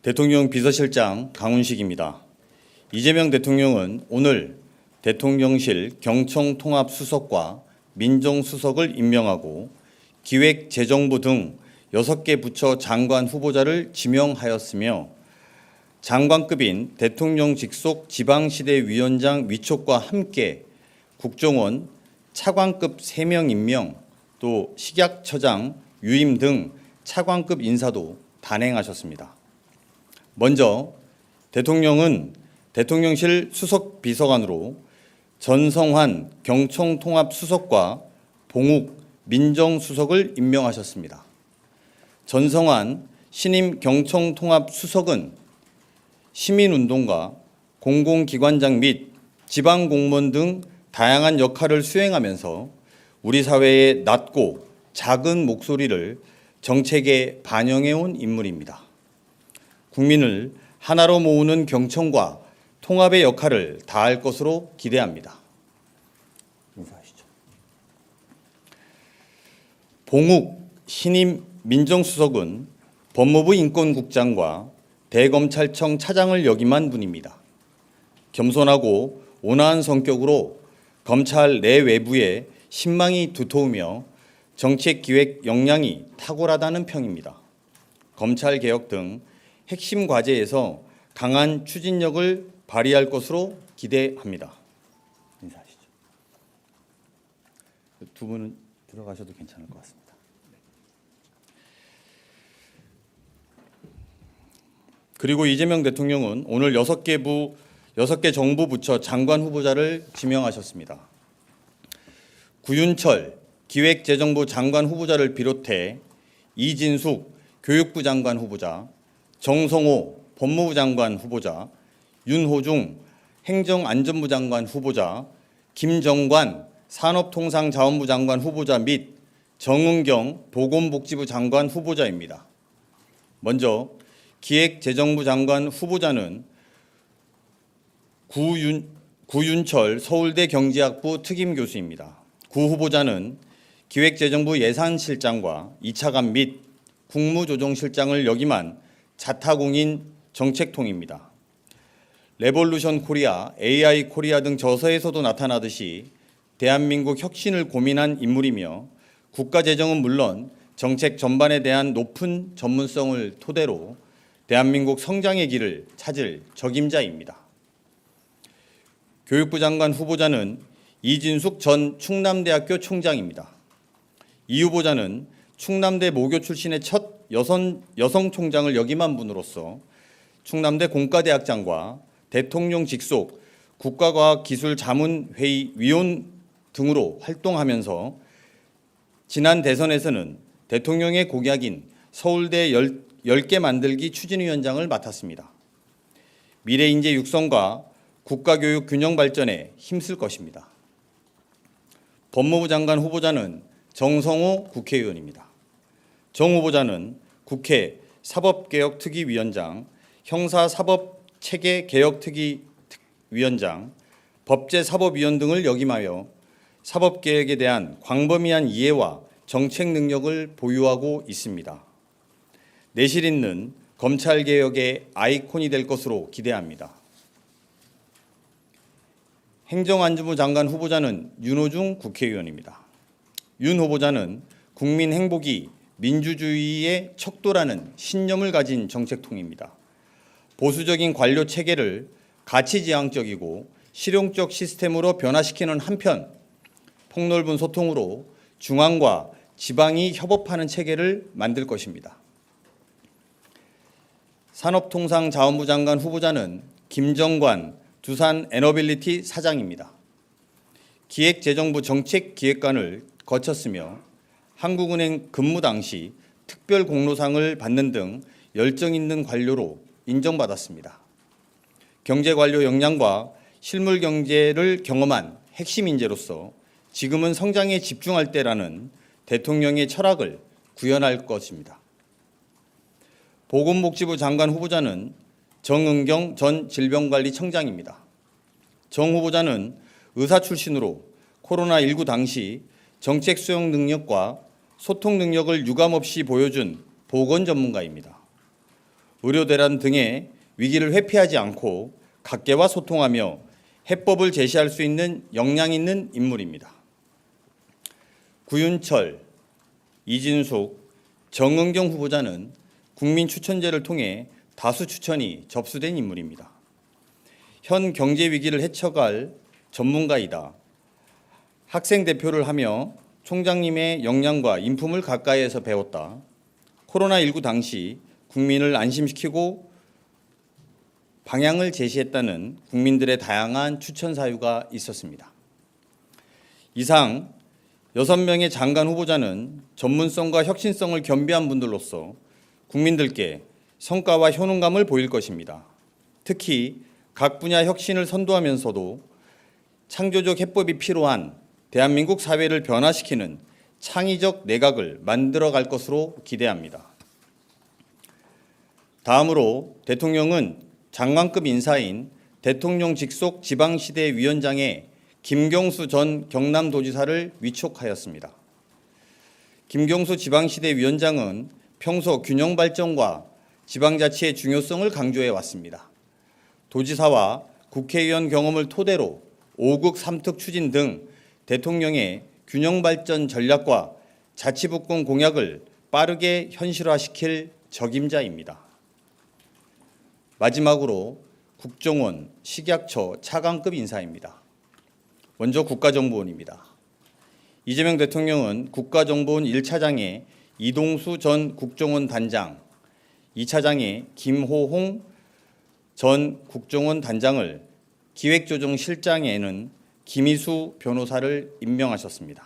대통령 비서실장 강훈식입니다. 이재명 대통령은 오늘 대통령실 경청통합수석과 민정수석을 임명하고 기획재정부 등 6개 부처 장관 후보자를 지명하였으며 장관급인 대통령 직속 지방시대위원장 위촉과 함께 국정원 차관급 3명 임명, 또 식약처장 유임 등 차관급 인사도 단행하셨습니다. 먼저 대통령은 대통령실 수석비서관으로 전성환 경청통합수석과 봉욱 민정수석을 임명하셨습니다. 전성환 신임 경청통합수석은 시민운동가, 공공기관장 및 지방공무원 등 다양한 역할을 수행하면서 우리 사회의 낮고 작은 목소리를 정책에 반영해온 인물입니다. 국민을 하나로 모으는 경청과 통합의 역할을 다할 것으로 기대합니다. 인사하시죠. 봉욱 신임 민정수석은 법무부 인권국장과 대검찰청 차장을 역임한 분입니다. 겸손하고 온화한 성격으로 검찰 내외부에 신망이 두터우며 정책기획 역량이 탁월하다는 평입니다. 검찰개혁 등 핵심 과제에서 강한 추진력을 발휘할 것으로 기대합니다. 인사하시죠. 두 분은 들어가셔도 괜찮을 것 같습니다. 그리고 이재명 대통령은 오늘 6개 정부 부처 장관 후보자를 지명하셨습니다. 구윤철 기획재정부 장관 후보자를 비롯해 이진숙 교육부 장관 후보자, 정성호 법무부 장관 후보자, 윤호중 행정안전부 장관 후보자, 김정관 산업통상자원부 장관 후보자 및 정은경 보건복지부 장관 후보자입니다. 먼저 기획재정부 장관 후보자는 구윤철 서울대 경제학부 특임교수입니다. 구 후보자는 기획재정부 예산실장과 2차관 및 국무조정실장을 역임한 자타공인 정책통입니다. 레볼루션 코리아, AI 코리아 등 저서에서도 나타나듯이 대한민국 혁신을 고민한 인물이며 국가재정은 물론 정책 전반에 대한 높은 전문성을 토대로 대한민국 성장의 길을 찾을 적임자입니다. 교육부 장관 후보자는 이진숙 전 충남대학교 총장입니다. 이 후보자는 충남대 모교 출신의 첫 여성 총장을 역임한 분으로서 충남대 공과대학장과 대통령 직속 국가과학기술자문회의 위원 등으로 활동하면서 지난 대선에서는 대통령의 공약인 서울대 10개 만들기 추진위원장을 맡았습니다. 미래인재 육성과 국가교육 균형 발전에 힘쓸 것입니다. 법무부 장관 후보자는 정성호 국회의원입니다. 정 후보자는 국회 사법개혁특위위원장, 형사사법체계개혁특위위원장, 법제사법위원 등을 역임하여 사법개혁에 대한 광범위한 이해와 정책 능력을 보유하고 있습니다. 내실 있는 검찰개혁의 아이콘이 될 것으로 기대합니다. 행정안전부 장관 후보자는 윤호중 국회의원입니다. 윤 후보자는 국민 행복이 민주주의의 척도라는 신념을 가진 정책통입니다. 보수적인 관료 체계를 가치지향적이고 실용적 시스템으로 변화시키는 한편 폭넓은 소통으로 중앙과 지방이 협업하는 체계를 만들 것입니다. 산업통상자원부 장관 후보자는 김정관 두산 에너빌리티 사장입니다. 기획재정부 정책기획관을 거쳤으며 한국은행 근무 당시 특별 공로상을 받는 등 열정 있는 관료로 인정받았습니다. 경제관료 역량과 실물 경제를 경험한 핵심 인재로서 지금은 성장에 집중할 때라는 대통령의 철학을 구현할 것입니다. 보건복지부 장관 후보자는 정은경 전 질병관리청장입니다. 정 후보자는 의사 출신으로 코로나19 당시 정책 수용 능력과 소통 능력을 유감없이 보여준 보건 전문가입니다. 의료 대란 등의 위기를 회피하지 않고 각계와 소통하며 해법을 제시할 수 있는 역량 있는 인물입니다. 구윤철, 이진숙, 정은경 후보자는 국민 추천제를 통해 다수 추천이 접수된 인물입니다. 현 경제 위기를 헤쳐갈 전문가이다. 학생 대표를 하며 총장님의 역량과 인품을 가까이에서 배웠다. 코로나19 당시 국민을 안심시키고 방향을 제시했다는 국민들의 다양한 추천 사유가 있었습니다. 이상 6명의 장관 후보자는 전문성과 혁신성을 겸비한 분들로서 국민들께 성과와 효능감을 보일 것입니다. 특히 각 분야 혁신을 선도하면서도 창조적 해법이 필요한 대한민국 사회를 변화시키는 창의적 내각을 만들어갈 것으로 기대합니다. 다음으로 대통령은 장관급 인사인 대통령 직속 지방시대위원장의 김경수 전 경남도지사를 위촉하였습니다. 김경수 지방시대위원장은 평소 균형 발전과 지방자치의 중요성을 강조해 왔습니다. 도지사와 국회의원 경험을 토대로 5국 3특 추진 등 대통령의 균형 발전 전략과 자치분권 공약을 빠르게 현실화시킬 적임자입니다. 마지막으로 국정원, 식약처 차관급 인사입니다. 먼저 국가정보원입니다. 이재명 대통령은 국가정보원 1차장에 이동수 전 국정원 단장, 2차장에 김호홍 전 국정원 단장을, 기획조정실장에는 김희수 변호사를 임명하셨습니다.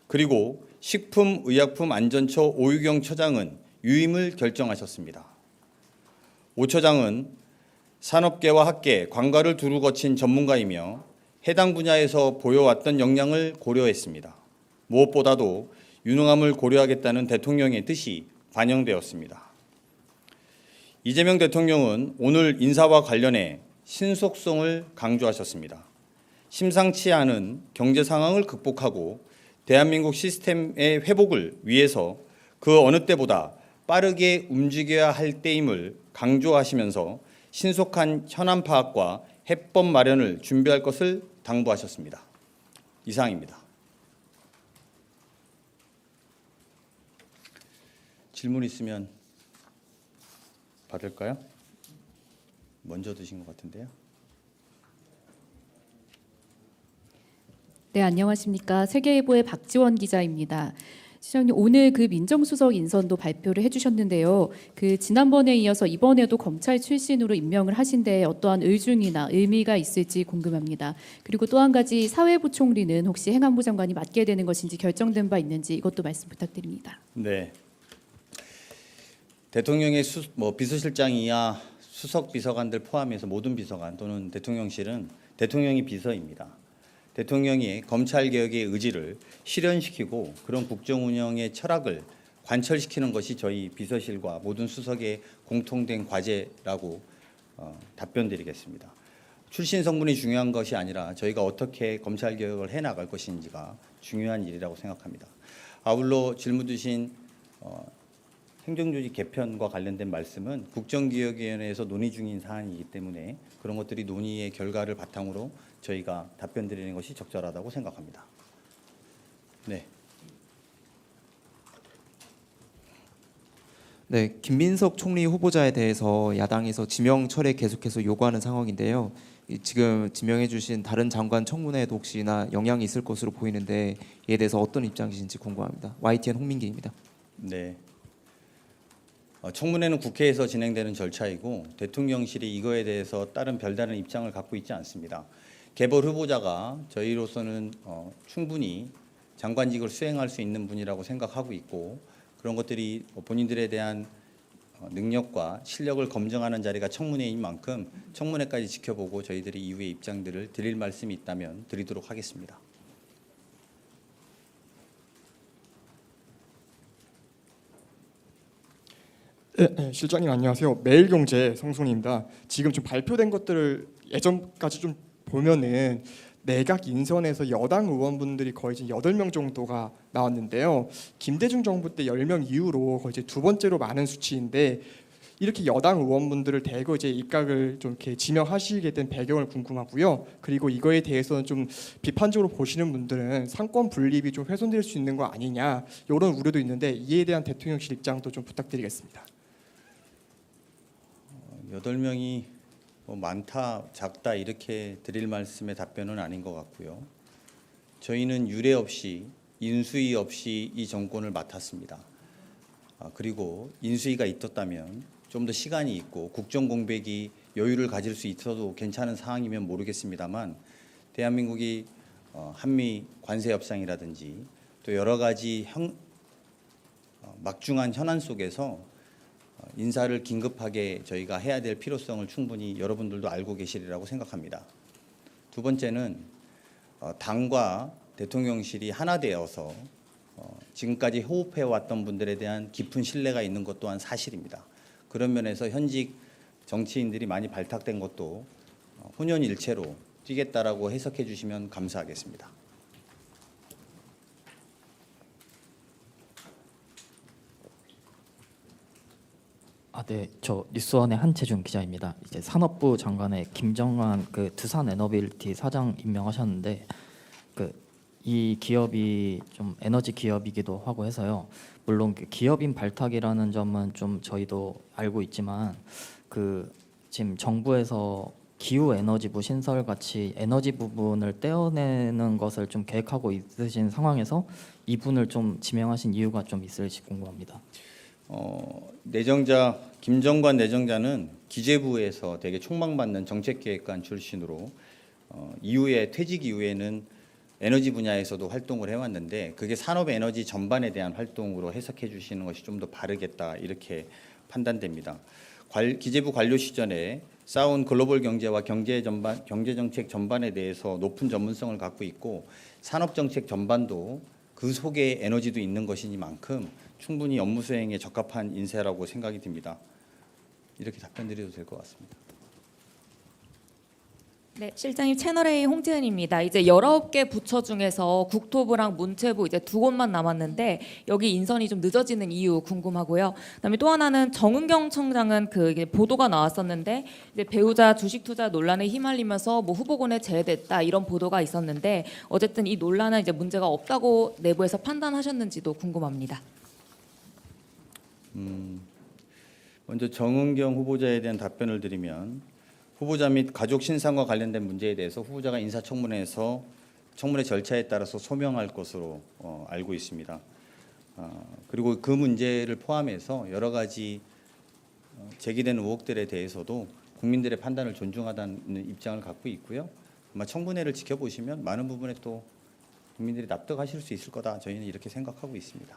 그리고 식품의약품안전처 오유경 처장은 유임을 결정하셨습니다. 오 처장은 산업계와 학계, 관가를 두루 거친 전문가이며 해당 분야에서 보여왔던 역량을 고려했습니다. 무엇보다도 유능함을 고려하겠다는 대통령의 뜻이 반영되었습니다. 이재명 대통령은 오늘 인사와 관련해 신속성을 강조하셨습니다. 심상치 않은 경제 상황을 극복하고 대한민국 시스템의 회복을 위해서 그 어느 때보다 빠르게 움직여야 할 때임을 강조하시면서 신속한 현안 파악과 해법 마련을 준비할 것을 당부하셨습니다. 이상입니다. 질문 있으면 받을까요? 먼저 드신 것 같은데요. 네, 안녕하십니까. 세계일보의 박지원 기자입니다. 시장님, 오늘 그 민정수석 인선도 발표를 해주셨는데요. 그 지난번에 이어서 이번에도 검찰 출신으로 임명을 하신데 어떠한 의중이나 의미가 있을지 궁금합니다. 그리고 또 한 가지 사회부총리는 혹시 행안부 장관이 맡게 되는 것인지 결정된 바 있는지 이것도 말씀 부탁드립니다. 네. 대통령의 비서실장이야 수석 비서관들 포함해서 모든 비서관 또는 대통령실은 대통령이 비서입니다. 대통령이 검찰개혁의 의지를 실현시키고 그런 국정운영의 철학을 관철시키는 것이 저희 비서실과 모든 수석의 공통된 과제라고 답변드리겠습니다. 출신 성분이 중요한 것이 아니라 저희가 어떻게 검찰개혁을 해나갈 것인지가 중요한 일이라고 생각합니다. 아울러 질문 주신 행정조직 개편과 관련된 말씀은 국정기획위원회에서 논의 중인 사안이기 때문에 그런 것들이 논의의 결과를 바탕으로 저희가 답변 드리는 것이 적절하다고 생각합니다. 네. 네, 김민석 총리 후보자에 대해서 야당에서 지명 철회 계속해서 요구하는 상황인데요. 지금 지명해 주신 다른 장관 청문회에도 혹시나 영향이 있을 것으로 보이는데 이에 대해서 어떤 입장이신지 궁금합니다. YTN 홍민기입니다. 네. 청문회는 국회에서 진행되는 절차이고 대통령실이 이거에 대해서 다른 별다른 입장을 갖고 있지 않습니다. 개별 후보자가 저희로서는 충분히 장관직을 수행할 수 있는 분이라고 생각하고 있고 그런 것들이 본인들에 대한 능력과 실력을 검증하는 자리가 청문회인 만큼 청문회까지 지켜보고 저희들이 이후의 입장들을 드릴 말씀이 있다면 드리도록 하겠습니다. 네, 실장님 안녕하세요. 매일경제 성순입니다. 지금 좀 발표된 것들을 예전까지 좀 보면은 내각 인선에서 여당 의원분들이 거의 이제 8명 정도가 나왔는데요. 김대중 정부 때 10명 이후로 거의 이제 두 번째로 많은 수치인데 이렇게 여당 의원분들을 대거 이제 입각을 좀 이렇게 지명하시게 된 배경을 궁금하고요. 그리고 이거에 대해서는 좀 비판적으로 보시는 분들은 상권 분립이 좀 훼손될 수 있는 거 아니냐 이런 우려도 있는데 이에 대한 대통령실 입장도 좀 부탁드리겠습니다. 8명이 뭐 많다 작다 이렇게 드릴 말씀의 답변은 아닌 것 같고요. 저희는 유례 없이 인수위 없이 이 정권을 맡았습니다. 그리고 인수위가 있었다면 좀 더 시간이 있고 국정 공백이 여유를 가질 수 있어도 괜찮은 상황이면 모르겠습니다만 대한민국이 한미 관세 협상이라든지 또 여러 가지 막중한 현안 속에서 인사를 긴급하게 저희가 해야 될 필요성을 충분히 여러분들도 알고 계시리라고 생각합니다. 두 번째는 당과 대통령실이 하나 되어서 지금까지 호흡해왔던 분들에 대한 깊은 신뢰가 있는 것 또한 사실입니다. 그런 면에서 현직 정치인들이 많이 발탁된 것도 혼연일체로 뛰겠다라고 해석해 주시면 감사하겠습니다. 네, 저 뉴스원의 한채준 기자입니다. 이제 산업부 장관의 김정환 그 두산 에너빌리티 사장 임명하셨는데 이 기업이 좀 에너지 기업이기도 하고 해서요. 물론 그 기업인 발탁이라는 점은 좀 저희도 알고 있지만 지금 정부에서 기후 에너지부 신설 같이 에너지 부분을 떼어내는 것을 좀 계획하고 있으신 상황에서 이분을 좀 지명하신 이유가 좀 있을지 궁금합니다. 내정자 김정관 내정자는 기재부에서 되게 촉망받는 정책기획관 출신으로 이후에 퇴직 이후에는 에너지 분야에서도 활동을 해왔는데 그게 산업 에너지 전반에 대한 활동으로 해석해 주시는 것이 좀 더 바르겠다 이렇게 판단됩니다. 기재부 관료 시절에 쌓은 글로벌 경제와 경제 정책 전반에 대해서 높은 전문성을 갖고 있고 산업 정책 전반도 그 속에 에너지도 있는 것이니만큼 충분히 업무 수행에 적합한 인사라고 생각이 듭니다. 이렇게 답변드려도 될 것 같습니다. 네, 실장님 채널A 홍지은입니다. 이제 19개 부처 중에서 국토부랑 문체부 이제 2곳만 남았는데 여기 인선이 좀 늦어지는 이유 궁금하고요. 그다음에 또 하나는 정은경 청장은 이게 보도가 나왔었는데 이제 배우자 주식 투자 논란에 휘말리면서 뭐 후보군에 제외됐다 이런 보도가 있었는데 어쨌든 이 논란은 이제 문제가 없다고 내부에서 판단하셨는지도 궁금합니다. 먼저 정은경 후보자에 대한 답변을 드리면 후보자 및 가족 신상과 관련된 문제에 대해서 후보자가 인사청문회에서 청문회 절차에 따라서 소명할 것으로 알고 있습니다. 그리고 그 문제를 포함해서 여러 가지 제기된 의혹들에 대해서도 국민들의 판단을 존중하다는 입장을 갖고 있고요. 아마 청문회를 지켜보시면 많은 부분에 또 국민들이 납득하실 수 있을 거다. 저희는 이렇게 생각하고 있습니다.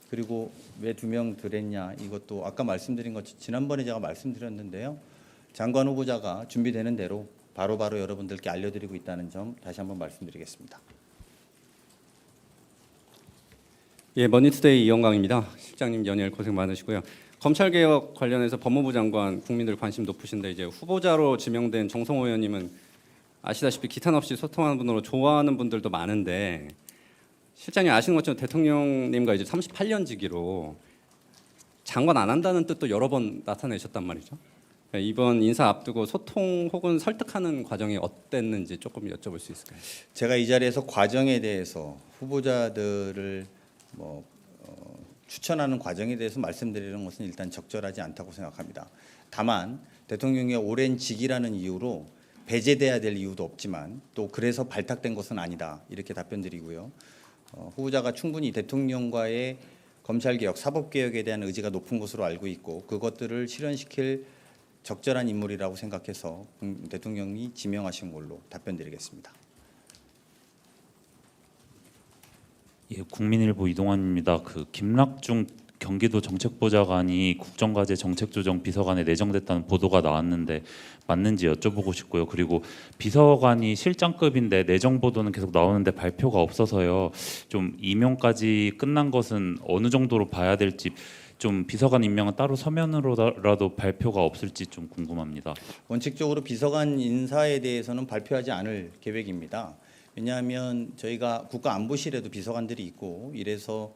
그리고 왜 2명 들었냐 이것도 아까 말씀드린 것 지난번에 제가 말씀드렸는데요. 장관 후보자가 준비되는 대로 바로바로 여러분들께 알려드리고 있다는 점 다시 한번 말씀드리겠습니다. 예, 머니투데이 이영광입니다. 실장님 연일 고생 많으시고요. 검찰개혁 관련해서 법무부 장관 국민들 관심 높으신데 이제 후보자로 지명된 정성호 의원님은 아시다시피 기탄 없이 소통하는 분으로 좋아하는 분들도 많은데 실장님 아시는 것처럼 대통령님과 이제 38년지기로 장관 안 한다는 뜻도 여러 번 나타내셨단 말이죠. 이번 인사 앞두고 소통 혹은 설득하는 과정이 어땠는지 조금 여쭤볼 수 있을까요? 제가 이 자리에서 과정에 대해서 후보자들을 추천하는 과정에 대해서 말씀드리는 것은 일단 적절하지 않다고 생각합니다. 다만 대통령의 오랜 직이라는 이유로 배제돼야 될 이유도 없지만 또 그래서 발탁된 것은 아니다 이렇게 답변드리고요. 후보자가 충분히 대통령과의 검찰개혁, 사법개혁에 대한 의지가 높은 것으로 알고 있고 그것들을 실현시킬 적절한 인물이라고 생각해서 대통령이 지명하신 걸로 답변드리겠습니다. 예, 국민일보 이동환입니다. 김락중 경기도 정책보좌관이 국정과제 정책조정 비서관에 내정됐다는 보도가 나왔는데 맞는지 여쭤보고 싶고요. 그리고 비서관이 실장급인데 내정 보도는 계속 나오는데 발표가 없어서요. 좀 임용까지 끝난 것은 어느 정도로 봐야 될지 좀 비서관 임명은 따로 서면으로라도 발표가 없을지 좀 궁금합니다. 원칙적으로 비서관 인사에 대해서는 발표하지 않을 계획입니다. 왜냐하면 저희가 국가안보실에도 비서관들이 있고 이래서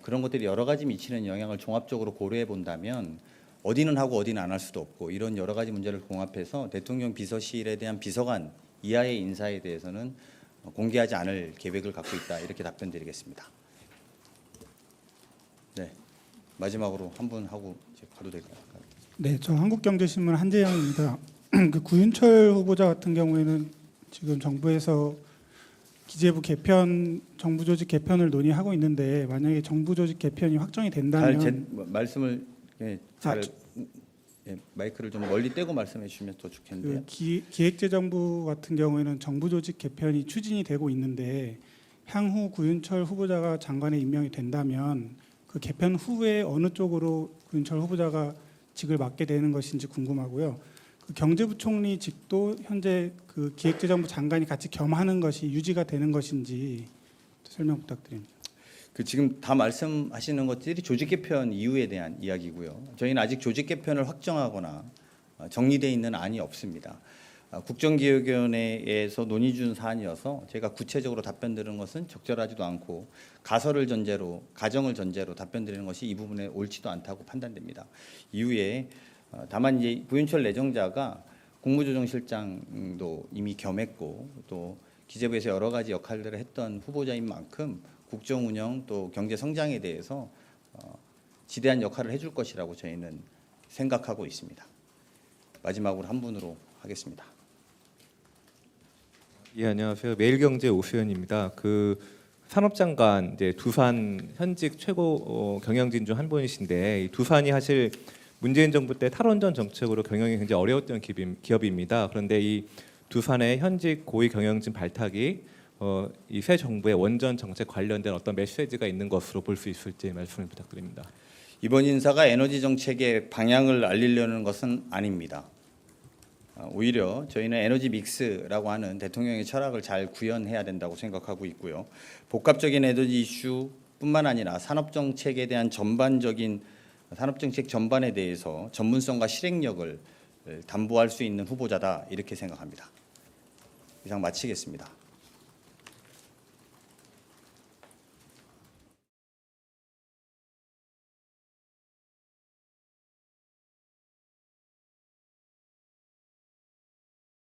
그런 것들이 여러 가지 미치는 영향을 종합적으로 고려해 본다면 어디는 하고 어디는 안 할 수도 없고 이런 여러 가지 문제를 종합해서 대통령 비서실에 대한 비서관 이하의 인사에 대해서는 공개하지 않을 계획을 갖고 있다 이렇게 답변드리겠습니다. 네, 마지막으로 한 분 하고 이제 가도 될까요? 네, 저 한국경제신문 한재영입니다. 그 구윤철 후보자 같은 경우에는 지금 정부에서 기재부 개편, 정부 조직 개편을 논의하고 있는데 만약에 정부 조직 개편이 확정이 된다면 제 말씀을 마이크를 좀 멀리 떼고 말씀해 주시면 더 좋겠는데요. 그 기획재정부 같은 경우에는 정부 조직 개편이 추진이 되고 있는데 향후 구윤철 후보자가 장관에 임명이 된다면 그 개편 후에 어느 쪽으로 구윤철 후보자가 직을 맡게 되는 것인지 궁금하고요. 그 경제부총리 직도 현재 그 기획재정부 장관이 같이 겸하는 것이 유지가 되는 것인지 설명 부탁드립니다. 그 지금 다 말씀하시는 것들이 조직 개편 이유에 대한 이야기고요. 저희는 아직 조직 개편을 확정하거나 정리되어 있는 안이 없습니다. 국정기획위원회에서 논의 중 사안이어서 제가 구체적으로 답변드리는 것은 적절하지도 않고 가정을 전제로 답변드리는 것이 이 부분에 옳지도 않다고 판단됩니다. 이후에 다만 이제 구윤철 내정자가 국무조정실장도 이미 겸했고 또 기재부에서 여러 가지 역할들을 했던 후보자인 만큼 국정 운영 또 경제 성장에 대해서 지대한 역할을 해줄 것이라고 저희는 생각하고 있습니다. 마지막으로 한 분으로 하겠습니다. 예, 안녕하세요. 매일경제 오수연입니다. 그 산업장관 이제 두산 현직 최고 경영진 중 한 분이신데 이 두산이 사실 문재인 정부 때 탈원전 정책으로 경영이 굉장히 어려웠던 기업입니다. 그런데 이 두산의 현직 고위 경영진 발탁이 이 새 정부의 원전 정책 관련된 어떤 메시지가 있는 것으로 볼 수 있을지 말씀을 부탁드립니다. 이번 인사가 에너지 정책의 방향을 알리려는 것은 아닙니다. 오히려 저희는 에너지 믹스라고 하는 대통령의 철학을 잘 구현해야 된다고 생각하고 있고요. 복합적인 에너지 이슈뿐만 아니라 산업정책에 대한 전반적인 산업정책 전반에 대해서 전문성과 실행력을 담보할 수 있는 후보자다 이렇게 생각합니다. 이상 마치겠습니다.